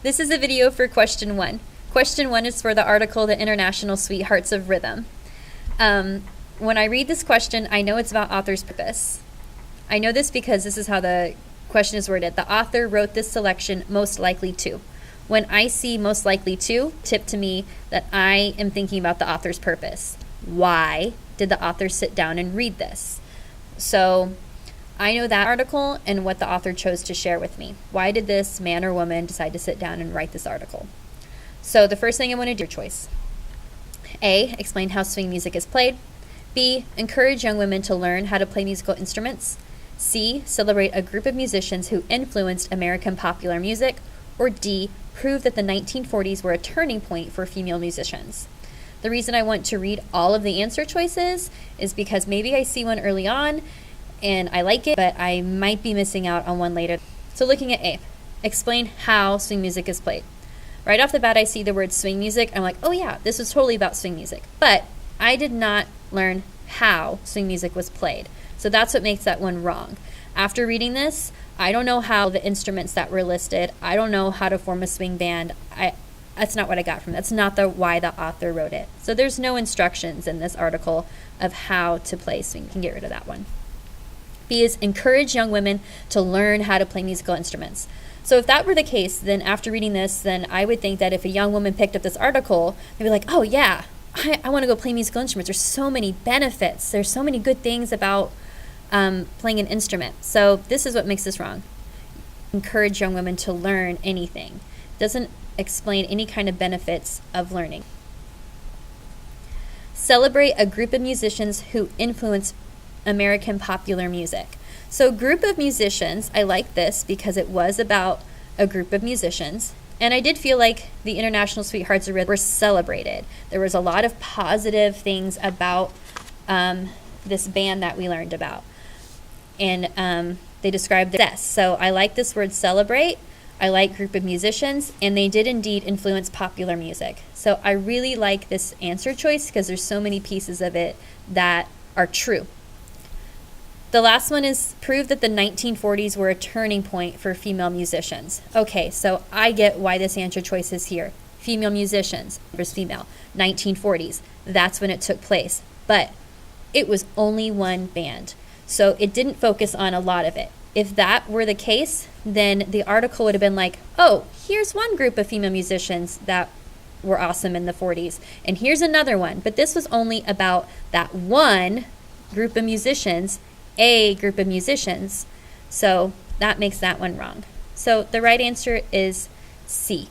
This is a video for question 1. Question 1 is for the article, The International Sweethearts of Rhythm. When I read this question, I know it's about author's purpose. I know this because this is how the question is worded. The author wrote this selection most likely to. When I see most likely to, tip to me that I am thinking about the author's purpose. Why did the author sit down and read this? So I know that article and what the author chose to share with me. Why did this man or woman decide to sit down and write this article? So the first thing I want to do, your choice. A, explain how swing music is played. B, encourage young women to learn how to play musical instruments. C, celebrate a group of musicians who influenced American popular music. Or D, prove that the 1940s were a turning point for female musicians. The reason I want to read all of the answer choices is because maybe I see one early on and I like it, but I might be missing out on one later. So looking at A, explain how swing music is played. Right off the bat, I see the word swing music. I'm like, oh yeah, this is totally about swing music. But I did not learn how swing music was played. So that's what makes that one wrong. After reading this, I don't know how the instruments that were listed. I don't know how to form a swing band. That's not what I got from it. That's not why the author wrote it. So there's no instructions in this article of how to play swing. You can get rid of that one. B is encourage young women to learn how to play musical instruments. So if that were the case, then after reading this, then I would think that if a young woman picked up this article, they'd be like, oh yeah, I want to go play musical instruments. There's so many benefits. There's so many good things about playing an instrument. So this is what makes this wrong. Encourage young women to learn anything. Doesn't explain any kind of benefits of learning. Celebrate a group of musicians who influence American popular music. So group of musicians, I like this because it was about a group of musicians. And I did feel like the International Sweethearts of Rhythm were celebrated. There was a lot of positive things about this band that we learned about. And they described success. So I like this word celebrate. I like group of musicians, and they did indeed influence popular music. So I really like this answer choice because there's so many pieces of it that are true. The last one is prove that the 1940s were a turning point for female musicians. Okay, so I get why this answer choice is here. Female musicians versus female, 1940s. That's when it took place. But it was only one band. So it didn't focus on a lot of it. If that were the case, then the article would have been like, oh, here's one group of female musicians that were awesome in the 40s, and here's another one. But this was only about that one group of musicians, a group of musicians. So that makes that one wrong. So the right answer is C.